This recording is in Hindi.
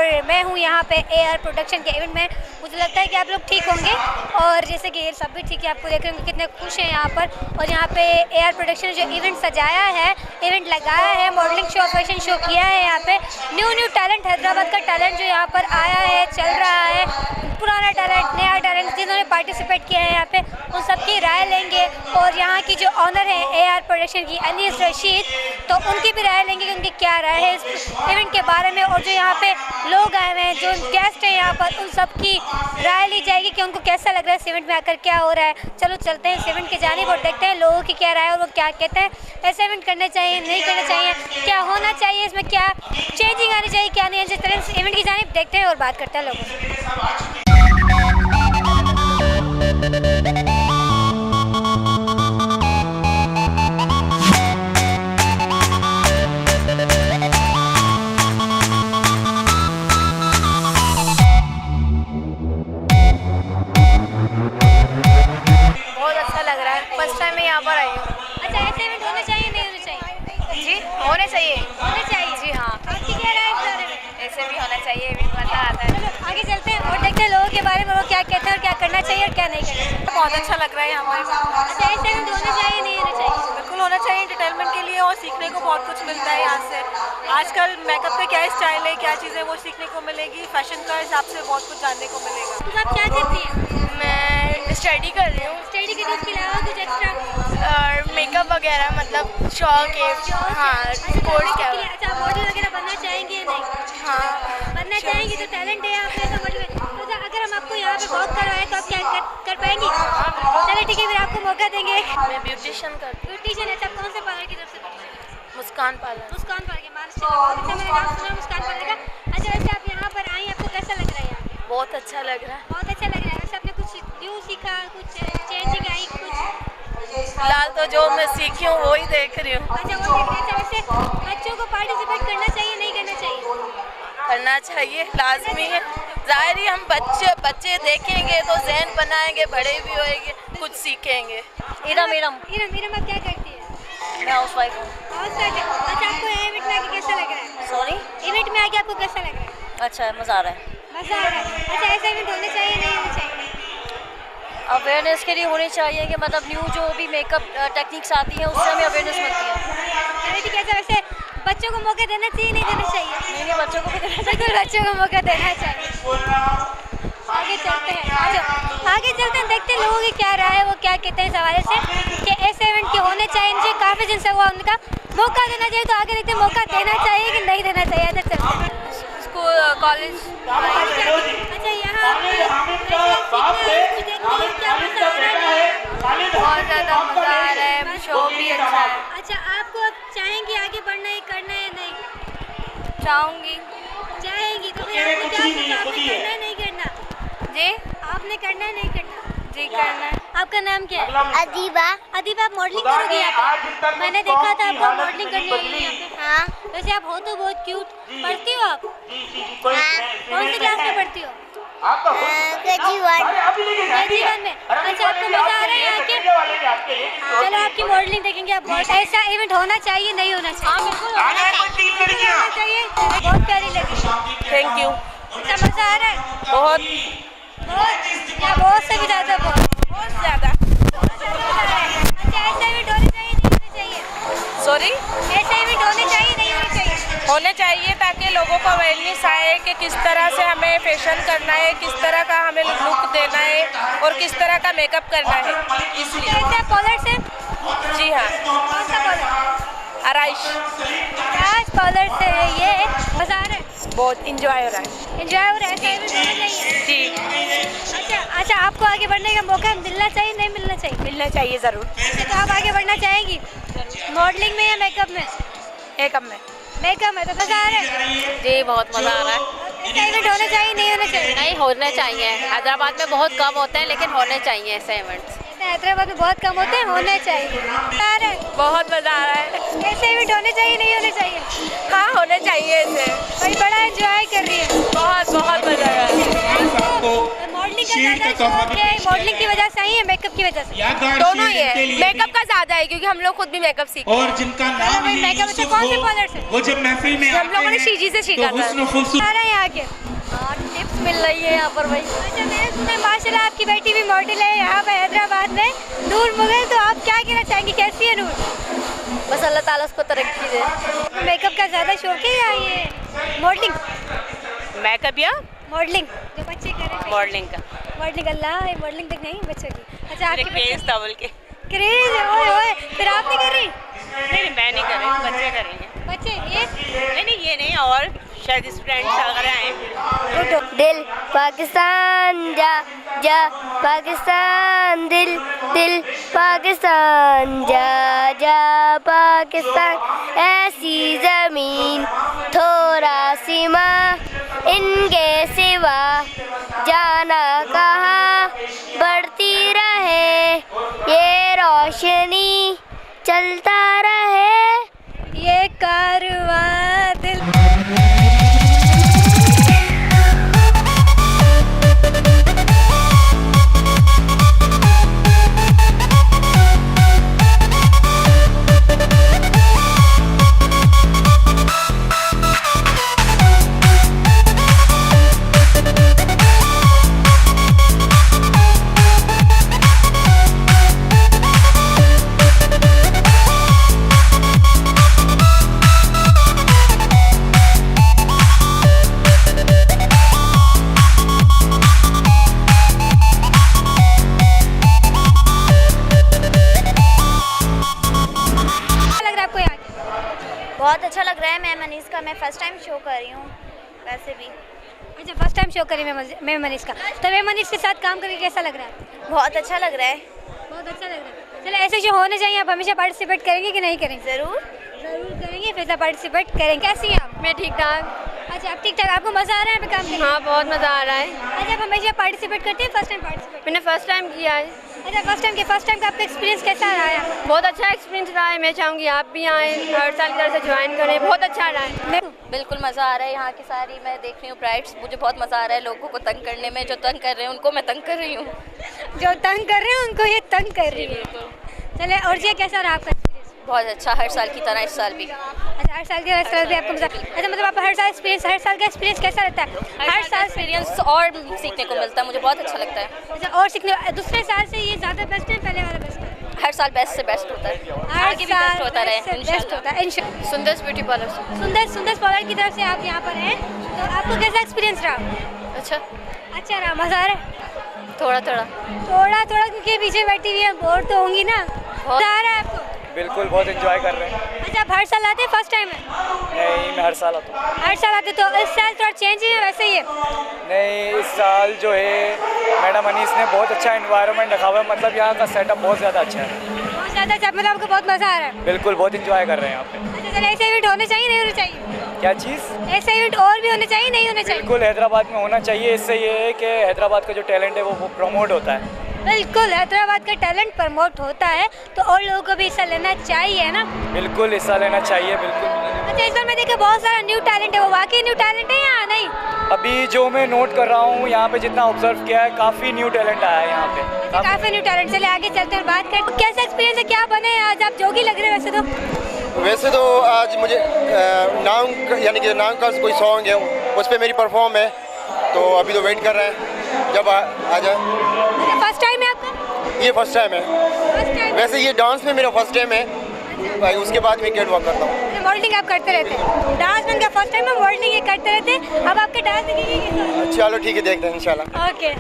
और मैं हूँ यहाँ पे AR प्रोडक्शन के इवेंट में। मुझे लगता है कि आप लोग ठीक होंगे और जैसे कि सब भी ठीक है, आपको देख रहे होंगे कितने खुश हैं यहाँ पर। और यहाँ पे AR प्रोडक्शन जो इवेंट सजाया है, इवेंट लगाया है, मॉडलिंग शो, फैशन शो किया है यहाँ पे। न्यू टैलेंट, हैदराबाद का टैलेंट जो यहाँ पर आया है, चल रहा है, पुराना टैलेंट, नया टैलेंट जिन्होंने पार्टिसिपेट किया है यहाँ पे, उन सबकी राय लेंगे। और यहाँ की जो ऑनर है AR प्रोडक्शन की, अनीस रशीद, तो उनकी भी राय लेंगे कि उनकी क्या राय है इस इवेंट के बारे में। और जो यहाँ पे लोग आए हुए हैं, जो गेस्ट हैं यहाँ पर, उन सब की राय ली जाएगी कि उनको कैसा लग रहा है इस इवेंट में आकर, क्या हो रहा है। चलो चलते हैं इस इवेंट के जानिब और देखते हैं लोगों की क्या राय है और वो क्या कहते हैं। ऐसे इवेंट करने चाहिए, नहीं करना चाहिए, क्या होना चाहिए, इसमें क्या चेंजिंग आनी चाहिए, क्या नहीं। जिस तरह इस इवेंट की जानिब देखते हैं और बात करते हैं लोगों से। फर्स्ट टाइम मैं यहाँ पर आई हूँ। अच्छा, ऐसे इवेंट होने चाहिए, नहीं होने चाहिए? जी होने चाहिए। होने चाहिए जी हाँ। आपकी क्या राय है इस बारे में? ऐसे भी होना चाहिए, इवेंट मजा आता है। चलो आगे चलते हैं और देखते हैं लोगों के बारे में, वो क्या कहते हैं और क्या करना चाहिए और क्या नहीं करना चाहिए। बहुत अच्छा लग रहा है यहाँ पर। अच्छा, ऐसे इवेंट होने चाहिए, नहीं होने चाहिए? बिल्कुल होना चाहिए, एंटरटेनमेंट के लिए, और सीखने को बहुत कुछ मिलता है यहाँ से। आजकल मेकअप पे क्या स्टाइल है, क्या चीज़ें, वो सीखने को मिलेगी। फैशन का हिसाब से बहुत कुछ जानने को मिलेगा। तो आप क्या करती हैं? मैं स्टडी कर रही हूँ। स्टडी के इसके अलावा कुछ एक्स्ट्रा और मेकअप वगैरह, मतलब शौक है। हाँ, कोर्स क्या है। अच्छा, मॉडल वगैरह बनना चाहेंगे या नहीं? हाँ, बनना चाहेंगे तो टैलेंट है आप ऐसा मॉडल। तो अगर हम आपको यहाँ पे बहुत करवाएं तो आप क्या कर पाएंगी? चलिए ठीक है, फिर आपको मौका देंगे। मैं ब्यूटिशियन करती हूँ। ब्यूटिशियन है, कौन से पार्लर की तरफ से करते हैं? मुस्कान पार्लर। मुस्कान पार्लर के महाराष्ट्र। मैंने नाम सुना मुस्कान पार्लर का। अच्छा, वैसे आप यहाँ पर आई, आपको कैसा लग रहा है यहाँ पे? बहुत अच्छा लग रहा है। बहुत अच्छा लग रहा है। वैसे आपने कुछ न्यू सीखा, कुछ चेंजिंग आई कुछ? फिलहाल तो जो मैं सीखी हूँ वो ही देख रही हूँ। अच्छा, वो देख रहे हैं। वैसे बच्चों को पार्टिसिपेट करना चाहिए, नहीं करना चाहिए? करना चाहिए, लाजमी है। जाहिर ही हम बच्चे देखेंगे तो ज़हन बनाएंगे, बड़े भी होएंगे, कुछ सीखेंगे। इरम आप क्या करती है? मैं हाउसवाइफ हूँ। अच्छा, आपको इवेंट में आके कैसा लग रहा है? सॉरी? इवेंट में आके आपको कैसा लग रहा है? अच्छा, मज़ा आ रहा है। मज़ा आ रहा है। अच्छा, ऐसा इवेंट होने चाहिए, नहीं होने चाहिए? अवेयरनेस के लिए होनी चाहिए कि मतलब न्यू जो भी मेकअप टेक्निक्स आती हैं उससे हमें अवेयरनेस मिलती है। अरे ठीक है। वैसे बच्चों को मौका देना चाहिए, नहीं देना चाहिए? नहीं, बच्चों को भी देना चाहिए। बिल्कुल, बच्चों को मौका देना चाहिए। आगे चलते हैं। अच्छा, आगे चलते हैं, देखते हैं लोगों की क्या राय है, वो क्या कहते हैं इस हवाले से कि ऐसे इवेंट के होने चाहिए। इनसे काफ़ी दिन से हुआ, उनका मौका देना चाहिए। तो आगे देखते हैं मौका देना चाहिए कि नहीं देना चाहिए। ऐसे चलते हैं। School, college. अच्छा, यहाँ बहुत ज़्यादा मज़ा आ रहा है, शो भी अच्छा है। अच्छा, आपको अब चाहेंगी आगे बढ़ना है, करना है नहीं? चाहूँगी। चाहेंगी तो फिर आपको क्या करना, आपने करना है, नहीं करना? जी, आपने करना है, नहीं करना? जी करना है। आपका नाम क्या है? अदीबा। अदीबा, आप मॉडलिंग करोगी यहाँ पे? मैंने देखा था आपको मॉडलिंग करनी है यहाँ पे। हाँ। वैसे आप हो तो बहुत क्यूट। पढ़ती हो आप? कौन सी क्लास में पढ़ती हो? KG1 में। अच्छा, आपको मजा आ रहा है यहाँ के? चलो आपकी मॉडलिंग देखेंगे। आप बहुत ऐसा इवेंट होना चाहिए, नहीं होना चाहिए? हाँ, बिल्कुल होना चाहिए। बहुत प्यारी लगी। Thank you. अच्छा, मजा आ रहा है? बहुत या बहुत से भी ज़्यादा? बहुत ज़्यादा। अच्छा, ऐसा इवेंट होने चाहिए, नहीं होने चाहिए? सॉरी? ऐसा इवेंट होने चाहिए, नहीं होने चाहिए? होने चाहिए, ताकि लोगों को अवेयरनेस आए कि किस तरह से हमें फैशन करना है, किस तरह का हमें लुक देना है और किस तरह का मेकअप करना है। इसलिए ऐसा पार्लर से? जी हाँ। कौन सा पार्लर? आराइश। राज पार्लर से है ये। मजा आ रहा है? बहुत इंजॉय हो रहा है। एंजॉय हो रहा है? ऐसा इवेंट होना चाहिए? जी। अच्छा, आपको आगे बढ़ने का मौका मिलना चाहिए, नहीं मिलना चाहिए? मिलना चाहिए ज़रूर। तो आप आगे बढ़ना चाहेंगी मॉडलिंग में या मेकअप में? मेकअप में। मेकअप में। तो मजा आ रहा है? जी, बहुत मज़ा आ रहा है। ऐसा इवेंट होना चाहिए, नहीं होना चाहिए? नहीं, होने चाहिए। हैदराबाद में बहुत कम होते हैं, लेकिन होने चाहिए ऐसे इवेंट्स। हैदराबाद में बहुत कम होते हैं, होने चाहिए। मजा आ रहा है? बहुत मज़ा आ रहा है। ऐसे इवेंट होने चाहिए, नहीं होने चाहिए? हाँ, होने चाहिए ऐसे। भाई बड़ा एंजॉय कर रही है। बहुत मज़ा आ रहा है। मॉडलिंग शेड का तोहफा मॉडलिंग की वजह से आई है, मेकअप की वजह से? यादगार दोनों ही शेड इनके है, लिए मेकअप का ज्यादा है क्योंकि हम लोग खुद भी मेकअप सीखते हैं। और जिनका नाम भाई, ही मेकअप से यूसुफ कौन से हो, कॉलर से? वो जब महफिल में हम लोगों ने आते शीजी से हैं सीखा तो था। हुस्न खूबसूरत आ रहे हैं यहाँ के? हाँ, टिप्स मिल रही है यहाँ पर भाई। अच्छा, मैंने सुना माशाल्लाह आपकी बेटी भी मॉडल है यहाँ पे हैदराबाद में, नूर मुगल। तो आप क्या कहना चाहेंगी, कैसी है नूर? बस अल्लाह ताला उसको तरक्की दे। मेकअप का ज़्यादा शौक है या ये मॉडलिंग? मेकअप या मॉडलिंग जो बच्चे करें, मॉडलिंग का मॉडलिंग। अल्लाह, मॉडलिंग तक नहीं बच्चों की। अच्छा, आपकी क्रेज था बोल के। क्रेज है, ओए ओए। फिर आप नहीं कर रही? नहीं, मैं नहीं कर रही, बच्चे करेंगे। बच्चे ये नहीं, ये नहीं, और शायद स्टूडेंट्स वगैरह आए। दिल पाकिस्तान जा जा पाकिस्तान, दिल दिल पाकिस्तान जा जा पाकिस्तान। ऐसी ज़मीन थोड़ा सिमा, इनके सिवा जाना कहाँ। बढ़ती रहे ये रोशनी, चलता रहे ये कारवां दिल। बहुत अच्छा लग रहा है। मैं मनीष का मैं फर्स्ट टाइम शो कर रही हूँ वैसे भी। अच्छा, फर्स्ट टाइम शो करी मैं मनीष का। तो मैं मनीष के साथ काम करके कैसा लग रहा है? बहुत अच्छा लग रहा है। बहुत अच्छा लग रहा है। चलो, ऐसे शो होने चाहिए। आप हमेशा पार्टिसिपेट करेंगे कि नहीं करेंगे? ज़रूर ज़रूर करेंगे, फिर से पार्टिसिपेट करेंगे। कैसी हैं आप? मैं ठीक ठाक। अच्छा, आप ठीक ठाक। आपको मज़ा आ रहा है यहाँ पे काम करके? हाँ, बहुत मज़ा आ रहा है। अच्छा, आप हमेशा पार्टिसिपेट करते हैं? First time participate? मैंने फर्स्ट टाइम किया है। अच्छा, फर्स्ट टाइम का आपका एक्सपीरियंस कैसा रहा है? बहुत अच्छा एक्सपीरियंस रहा है। मैं चाहूँगी आप भी आएँ, हर साल की तरह से ज्वाइन करें। बहुत अच्छा रहा है। बिल्कुल मज़ा आ रहा है। यहाँ की सारी मैं देख रही हूँ ब्राइड्स, मुझे बहुत मज़ा आ रहा है लोगों को तंग करने में। जो तंग कर रहे हैं उनको मैं तंग कर रही हूँ। जो तंग कर रहे हैं उनको ये तंग कर रही है। चले, और जी कैसा रहा आपका एक्सपीरियंस? बहुत अच्छा, हर साल की तरह इस साल भी। अच्छा, हर साल के साल भी आपको मज़ा। अच्छा, मतलब आप हर साल का एक्सपीरियंस कैसा रहता है? हर साल एक्सपीरियंस और सीखने को मिलता है, मुझे बहुत अच्छा लगता है। अच्छा, और सीखने दूसरे साल से ये ज़्यादा बेस्ट है, पहले वाला बेस्ट है? हर साल बेस्ट से बेस्ट होता है, आगे भी बेस्ट होता रहे इंशाल्लाह। सुंदर ब्यूटी पार्लर से। सुंदर पार्लर की तरफ से आप यहाँ पर हैं, तो आपको कैसा एक्सपीरियंस रहा? अच्छा रहा, मज़ा आ रहा है? थोड़ा क्योंकि पीछे बैठी हुई है, बोर तो होंगी ना? मज़ा आ रहा है आपको? बिल्कुल, बहुत एंजॉय कर रहे हैं। अच्छा, आप हर साल आते हैं? फर्स्ट टाइम है? नहीं, मैं हर साल आता हूँ। हर साल आते, तो इस साल थोड़ा चेंज है वैसे ही है? नहीं, इस साल जो है मैडम अनीस ने बहुत अच्छा एनवायरनमेंट रखा हुआ है। मतलब यहाँ का सेटअप बहुत ज़्यादा अच्छा है। बहुत ज़्यादा अच्छा, मतलब आपको बहुत मज़ा आ रहा है? बिल्कुल, बहुत एंजॉय कर रहे हैं यहाँ पे। अच्छा, चलो, ऐसे इवेंट होने चाहिए नहीं होने चाहिए? क्या चीज़? ऐसे इवेंट और भी होने चाहिए नहीं होने चाहिए? बिल्कुल, हैदराबाद में होना चाहिए। इससे ये है कि हैदराबाद का जो टैलेंट है वो प्रमोट होता है। बिल्कुल, हैदराबाद का टैलेंट प्रमोट होता है, तो और लोगों को भी हिस्सा लेना चाहिए ना? बिल्कुल, हिस्सा लेना चाहिए। बिल्कुल। अच्छा, इस बार मैं देखा बहुत सारा न्यू टैलेंट है, वो वाकई न्यू टैलेंट है या नहीं? अभी जो मैं नोट कर रहा हूँ यहाँ पे, जितना ऑब्जर्व किया है, काफ़ी न्यू टैलेंट आया है यहाँ पे। काफ़ी न्यू टैलेंट। चले आगे चलते हैं, बात करते हैं। कैसा एक्सपीरियंस है, क्या बने आज? आप जोगी लग रहे हैं वैसे तो आज मुझे नाम यानी कि नाम का कोई सॉन्ग है, उस पर मेरी परफॉर्म है, तो अभी तो वेट कर रहे हैं जब आ जाए। फर्स्ट टाइम है आपका? ये फर्स्ट टाइम है। First time? वैसे ये डांस में मेरा फर्स्ट टाइम है भाई, उसके बाद मैं कैट वॉक करता हूँ। मॉडलिंग आप करते रहते हैं? डांस में उनका फर्स्ट टाइम है, मॉडलिंग ये करते रहते हैं। अब आपके डांस दिखेंगे? चलो ठीक है, देखते हैं इंशाल्लाह। ओके।